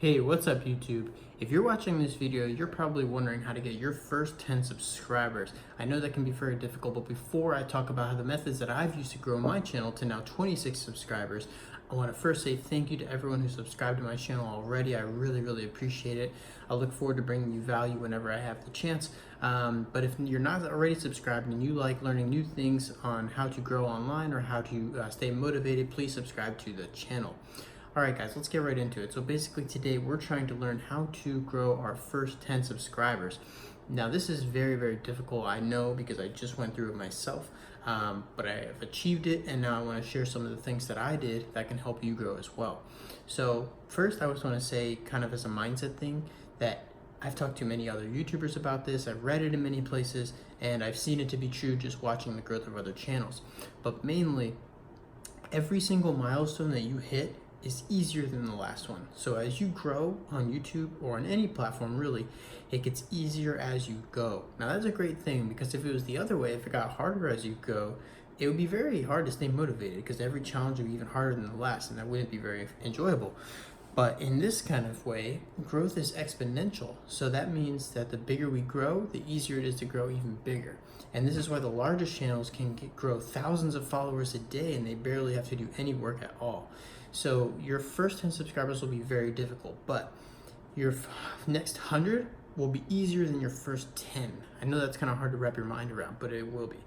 Hey, what's up YouTube? If you're watching this video, you're probably wondering how to get your first 10 subscribers. I know that can be very difficult, but before I talk about how the methods that I've used to grow my channel to now 26 subscribers, I want to first say thank you to everyone who subscribed to my channel already. I really appreciate it. I look forward to bringing you value whenever I have the chance. But if you're not already subscribed and you like learning new things on how to grow online or how to stay motivated, please subscribe to the channel. Alright guys, let's get right into it. So basically today we're trying to learn how to grow our first 10 subscribers. Now this is very difficult, I know, because I just went through it myself, but I have achieved it, and now I want to share some of the things that I did that can help you grow as well. So first I just want to say, kind of as a mindset thing, that I've talked to many other YouTubers about this, I've read it in many places, and I've seen it to be true just watching the growth of other channels. But mainly, every single milestone that you hit is easier than the last one. So as you grow on YouTube or on any platform really, it gets easier as you go. Now that's a great thing, because if it was the other way, if it got harder as you go, it would be very hard to stay motivated, because every challenge would be even harder than the last, and that wouldn't be very enjoyable. But in this kind of way, growth is exponential. So that means that the bigger we grow, the easier it is to grow even bigger. And this is why the largest channels can grow thousands of followers a day, and they barely have to do any work at all. So your first 10 subscribers will be very difficult, but your next 100 will be easier than your first 10. I know that's kind of hard to wrap your mind around, but it will be.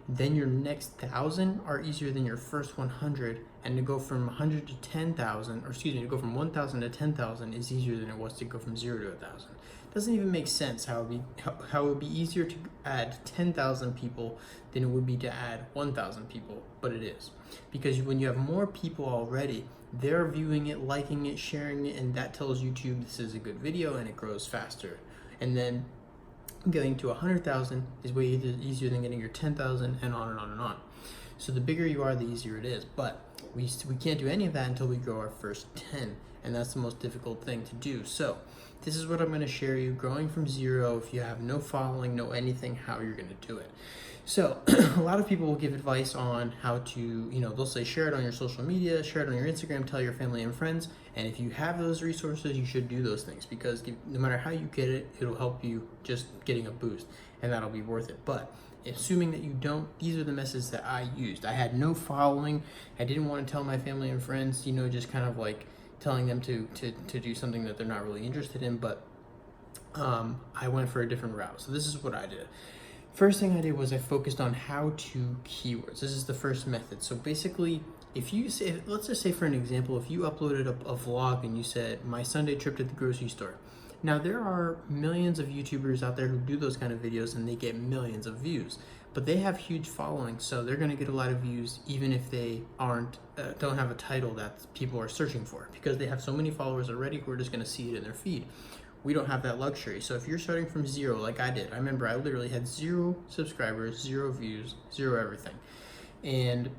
Then your next 1,000 are easier than your first 100, and to go from 100 to 10,000, or excuse me, to go from 1,000 to 10,000 is easier than it was to go from 0 to 1,000. Doesn't even make sense how it would be easier to add 10,000 people than it would be to add 1,000 people, but it is. Because when you have more people already, they're viewing it, liking it, sharing it, and that tells YouTube this is a good video, and it grows faster. And then getting to 100,000 is way easier than getting your 10,000, and on and on and on. So the bigger you are, the easier it is. But we can't do any of that until we grow our first 10, and that's the most difficult thing to do. So this is what I'm going to share you, growing from 0, if you have no following, no anything, how you're going to do it. So a lot of people will give advice on how to, they'll say share it on your social media, share it on your Instagram, tell your family and friends. And if you have those resources, you should do those things, because no matter how you get it, it'll help you just getting a boost, and that'll be worth it. But assuming that you don't, these are the methods that I used. I had no following. I didn't want to tell my family and friends, just kind of like telling them to do something that they're not really interested in, but I went for a different route. So this is what I did. First thing I did was I focused on how-to keywords. This is the first method. So basically, if you say, let's just say for an example, if you uploaded a vlog and you said, my Sunday trip to the grocery store. Now there are millions of YouTubers out there who do those kind of videos, and they get millions of views, but they have huge followings, so they're gonna get a lot of views even if they don't have a title that people are searching for, because they have so many followers already who are just gonna see it in their feed. We don't have that luxury. So if you're starting from 0, like I did, I remember I literally had 0 subscribers, 0 views, 0 everything. And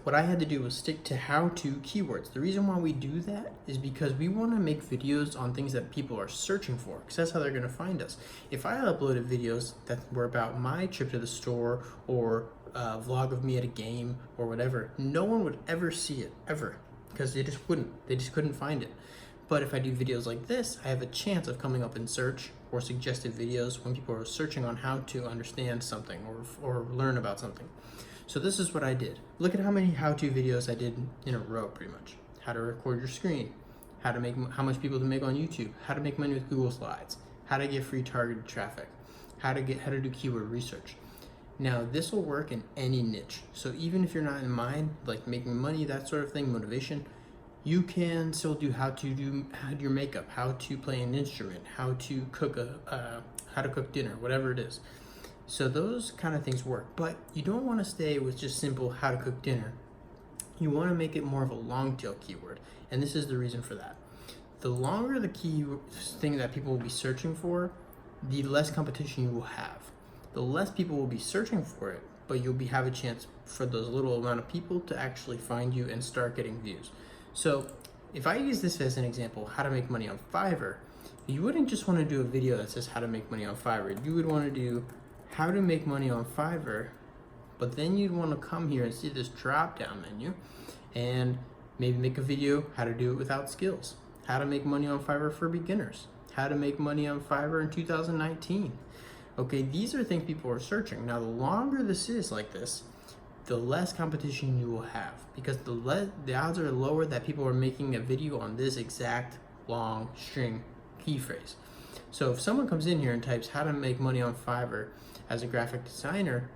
what I had to do was stick to how-to keywords. The reason why we do that is because we want to make videos on things that people are searching for, because that's how they're going to find us. If I uploaded videos that were about my trip to the store, or a vlog of me at a game or whatever, no one would ever see it, ever, because they just couldn't find it. But if I do videos like this, I have a chance of coming up in search or suggested videos when people are searching on how to understand something or learn about something. So this is what I did. Look at how many how-to videos I did in a row, pretty much. How to record your screen, how much people to make on YouTube, how to make money with Google Slides, how to get free targeted traffic, how to do keyword research. Now this will work in any niche. So even if you're not in mind, like making money, that sort of thing, motivation, you can still do how to do your makeup, how to play an instrument, how to cook dinner, whatever it is. So those kind of things work, but you don't want to stay with just simple how to cook dinner. You want to make it more of a long tail keyword, and this is the reason for that. The longer the key thing that people will be searching for, the less competition you will have. The less people will be searching for it, but you'll have a chance for those little amount of people to actually find you and start getting views. So if I use this as an example, how to make money on Fiverr, you wouldn't just want to do a video that says how to make money on Fiverr. You would want to do how to make money on Fiverr, but then you'd want to come here and see this drop down menu and maybe make a video how to do it without skills, how to make money on Fiverr for beginners, how to make money on Fiverr in 2019. Okay, these are things people are searching. Now, the longer this is like this, the less competition you will have, because the odds are lower that people are making a video on this exact long string key phrase. So if someone comes in here and types how to make money on Fiverr as a graphic designer,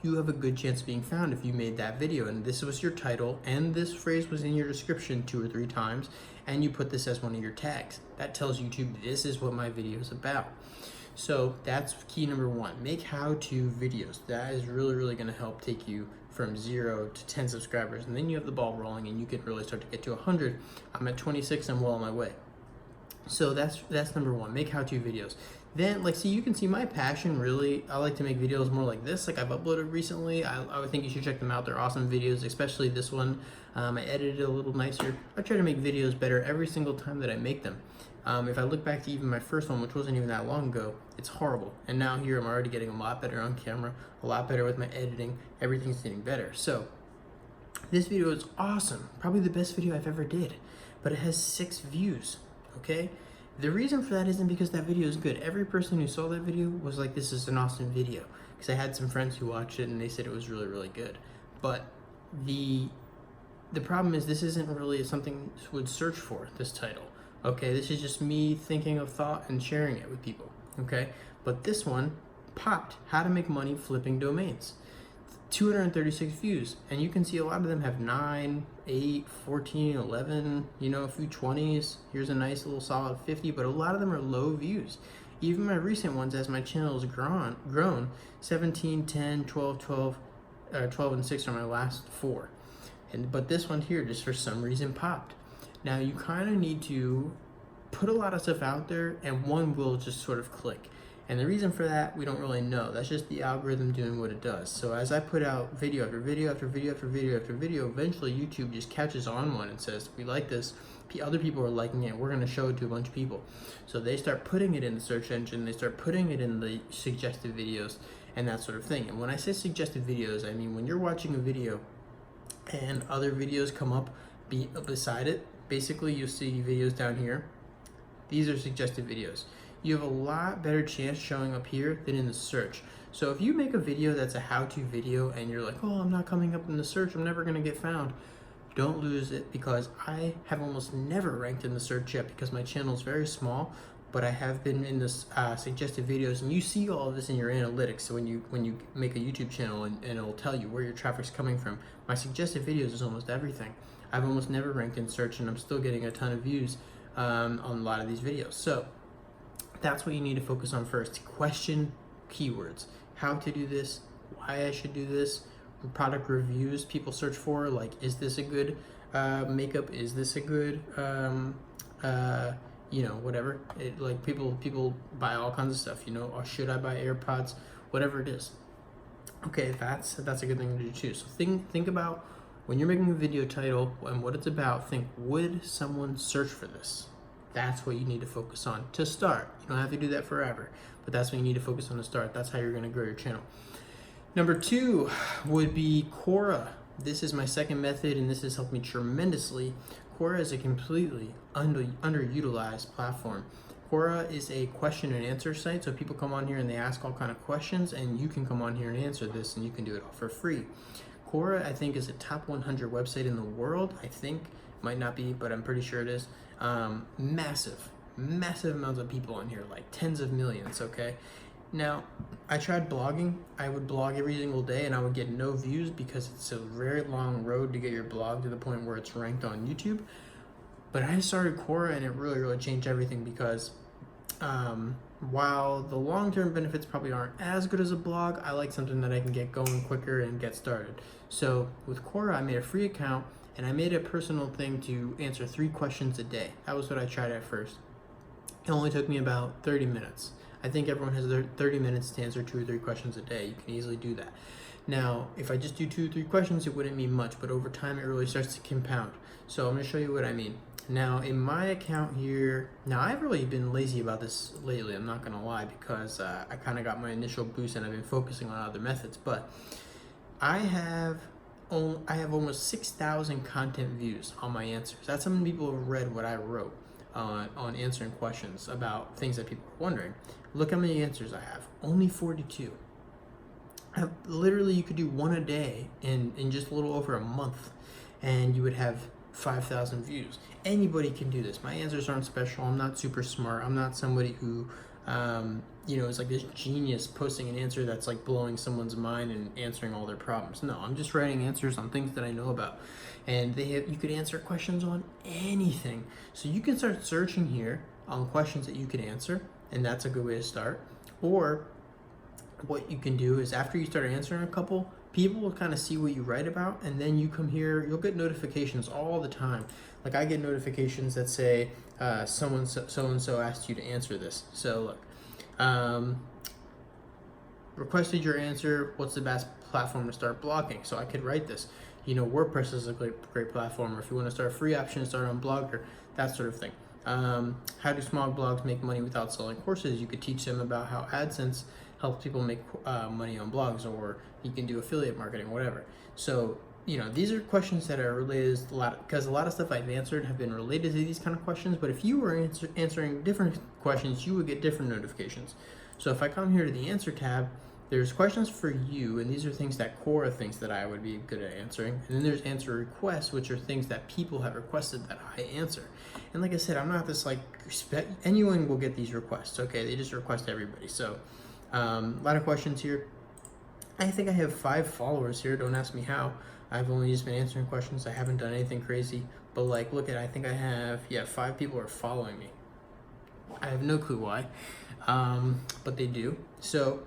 you have a good chance of being found if you made that video and this was your title and this phrase was in your description 2 or 3 times and you put this as one of your tags. That tells YouTube this is what my video is about. So that's key number 1. Make how-to videos. That is really going to help take you from 0 to 10 subscribers, and then you have the ball rolling and you can really start to get to 100. I'm at 26, I'm well on my way. So that's number 1. Make how-to videos. Then, see, you can see my passion, really. I like to make videos more like this, like I've uploaded recently. I would think you should check them out. They're awesome videos, especially this one. I edited it a little nicer. I try to make videos better every single time that I make them. If I look back to even my first one, which wasn't even that long ago, it's horrible. And now here I'm already getting a lot better on camera, a lot better with my editing. Everything's getting better. So this video is awesome. Probably the best video I've ever did, but it has 6 views, okay? The reason for that isn't because that video is good. Every person who saw that video was like, this is an awesome video. Because I had some friends who watched it and they said it was really good. But the problem is this isn't really something you would search for, this title. Okay, this is just me thinking of thought and sharing it with people, okay? But this one popped, how to make money flipping domains. 236 views, and you can see a lot of them have 9, 8, 14, 11, a few 20s. Here's a nice little solid 50, but a lot of them are low views. Even my recent ones, as my channel has grown 17, 10, 12, 12, 12 and 6 are my last 4. But this one here just for some reason popped. Now you kind of need to put a lot of stuff out there and one will just sort of click. And the reason for that, we don't really know. That's just the algorithm doing what it does. So as I put out video after video after video after video after video, eventually YouTube just catches on one and says, we like this, other people are liking it, we're gonna show it to a bunch of people. So they start putting it in the search engine, they start putting it in the suggested videos and that sort of thing. And when I say suggested videos, I mean when you're watching a video and other videos come up beside it, basically you'll see videos down here. These are suggested videos. You have a lot better chance showing up here than in the search. So if you make a video that's a how-to video and you're like, oh, I'm not coming up in the search, I'm never gonna get found, don't lose it, because I have almost never ranked in the search yet because my channel is very small, but I have been in this suggested videos, and you see all of this in your analytics. So when you make a YouTube channel and it'll tell you where your traffic's coming from, my suggested videos is almost everything. I've almost never ranked in search and I'm still getting a ton of views on a lot of these videos. So that's what you need to focus on first. Question keywords. How to do this, why I should do this, product reviews people search for, like, is this a good makeup, is this a good whatever. People buy all kinds of stuff, or should I buy AirPods, whatever it is. Okay, that's a good thing to do too. So think about when you're making a video title and what it's about, think, would someone search for this? That's what you need to focus on to start. You don't have to do that forever, but that's what you need to focus on to start. That's how you're gonna grow your channel. Number 2 would be Quora. This is my second method and this has helped me tremendously. Quora is a completely underutilized platform. Quora is a question and answer site, so people come on here and they ask all kind of questions and you can come on here and answer this and you can do it all for free. Quora, I think, is a top 100 website in the world. I think, might not be, but I'm pretty sure it is. Massive amounts of people on here, like tens of millions, okay? Now, I tried blogging. I would blog every single day and I would get no views because it's a very long road to get your blog to the point where it's ranked on YouTube. But I started Quora and it really changed everything because while the long-term benefits probably aren't as good as a blog, I like something that I can get going quicker and get started. So with Quora, I made a free account and I made a personal thing to answer 3 questions a day. That was what I tried at first. It only took me about 30 minutes. I think everyone has their 30 minutes to answer 2 or 3 questions a day. You can easily do that. Now, if I just do 2 or 3 questions, it wouldn't mean much, but over time, it really starts to compound. So I'm gonna show you what I mean. Now, in my account here, now I've really been lazy about this lately, I'm not gonna lie, because I kind of got my initial boost and I've been focusing on other methods, but I have almost 6,000 content views on my answers. That's how many people have read what I wrote. on answering questions about things that people are wondering. Look how many answers I have. Only 42. Literally, you could do one a day in just a little over a month, and you would have 5,000 views. Anybody can do this. My answers aren't special. I'm not super smart. I'm not somebody who, is like this genius posting an answer that's like blowing someone's mind and answering all their problems. No, I'm just writing answers on things that I know about. And you could answer questions on anything. So you can start searching here on questions that you could answer, and that's a good way to start. Or what you can do is after you start answering a couple, people will kind of see what you write about, and then you come here, you'll get notifications all the time. Like I get notifications that say so-and-so asked you to answer this. So look, requested your answer, what's the best platform to start blogging? So I could write this. WordPress is a great platform, or if you want to start a free option, start on Blogger, that sort of thing. How do small blogs make money without selling courses? You could teach them about how AdSense helps people make money on blogs, or you can do affiliate marketing, whatever. So, these are questions that are related because a lot of stuff I've answered have been related to these kind of questions, but if you were answering different questions, you would get different notifications. So if I come here to the answer tab, there's questions for you, and these are things that Quora thinks that I would be good at answering. And then there's answer requests, which are things that people have requested that I answer. And like I said, I'm not this anyone will get these requests, okay? They just request everybody. So a lot of questions here. I think I have 5 followers here. Don't ask me how. I've only just been answering questions. I haven't done anything crazy. But I think I have, 5 people are following me. I have no clue why, but they do. So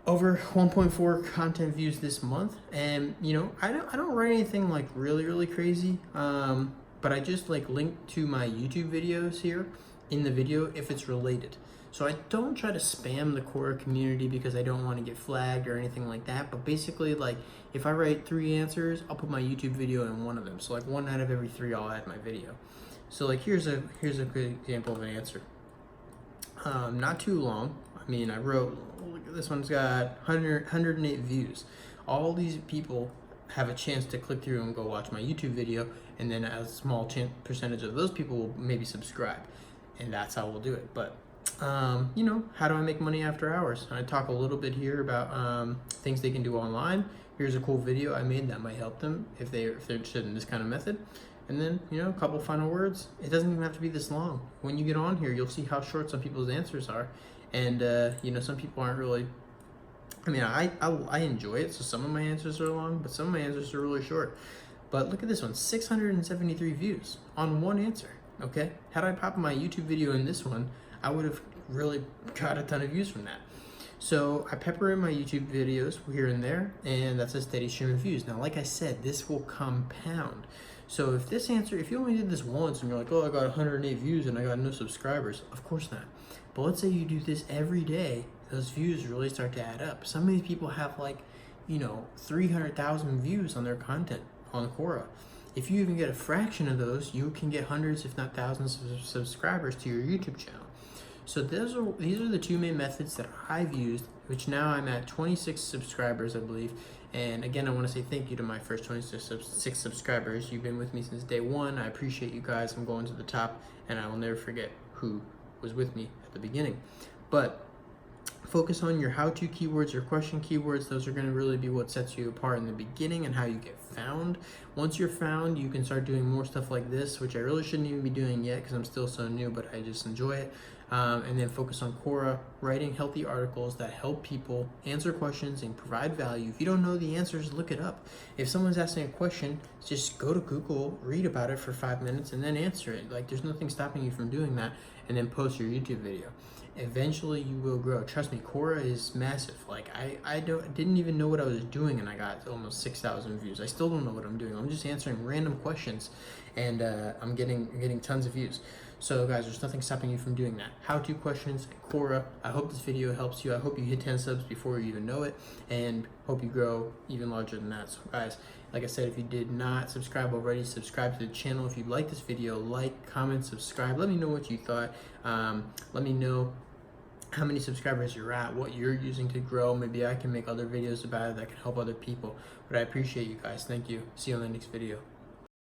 over 1.4 content views this month, and I don't write anything like really crazy, but I just link to my YouTube videos here in the video if it's related. So I don't try to spam the Quora community because I don't want to get flagged or anything like that. But basically, if I write 3 answers, I'll put my YouTube video in one of them. So 1 out of every 3, I'll add my video. So here's a good example of an answer. Not too long. I mean, I wrote, this one's got 108 views. All these people have a chance to click through and go watch my YouTube video, and then a small percentage of those people will maybe subscribe, and that's how we'll do it. But how do I make money after hours? And I talk a little bit here about things they can do online. Here's a cool video I made that might help them if they're interested in this kind of method. And then, a couple final words. It doesn't even have to be this long. When you get on here, you'll see how short some people's answers are. And, some people aren't really, I enjoy it. So some of my answers are long, but some of my answers are really short. But look at this one, 673 views on one answer, okay? Had I popped my YouTube video in this one, I would have really got a ton of views from that. So I pepper in my YouTube videos here and there, and that's a steady stream of views. Now, like I said, this will compound. So if you only did this once and you're like, oh, I got 108 views and I got no subscribers, of course not. But let's say you do this every day, those views really start to add up. Some of these people have 300,000 views on their content on Quora. If you even get a fraction of those, you can get hundreds, if not thousands of subscribers to your YouTube channel. So these are the 2 main methods that I've used, which now I'm at 26 subscribers, I believe. And again, I want to say thank you to my first 26 subscribers. You've been with me since day 1. I appreciate you guys. I'm going to the top, and I will never forget who was with me at the beginning. But focus on your how-to keywords, your question keywords. Those are going to really be what sets you apart in the beginning and how you get found. Once you're found, you can start doing more stuff like this, which I really shouldn't even be doing yet because I'm still so new, but I just enjoy it. And then focus on Quora, writing healthy articles that help people answer questions and provide value. If you don't know the answers, look it up. If someone's asking a question, just go to Google, read about it for 5 minutes, and then answer it. There's nothing stopping you from doing that, and then post your YouTube video. Eventually, you will grow. Trust me, Quora is massive. I didn't even know what I was doing, and I got almost 6,000 views. I still don't know what I'm doing. I'm just answering random questions, and I'm getting tons of views. So guys, there's nothing stopping you from doing that. How-to questions, Quora. I hope this video helps you. I hope you hit 10 subs before you even know it, and hope you grow even larger than that. So guys, like I said, if you did not subscribe already, subscribe to the channel. If you like this video, like, comment, subscribe. Let me know what you thought. Let me know how many subscribers you're at, what you're using to grow. Maybe I can make other videos about it that can help other people. But I appreciate you guys. Thank you. See you on the next video.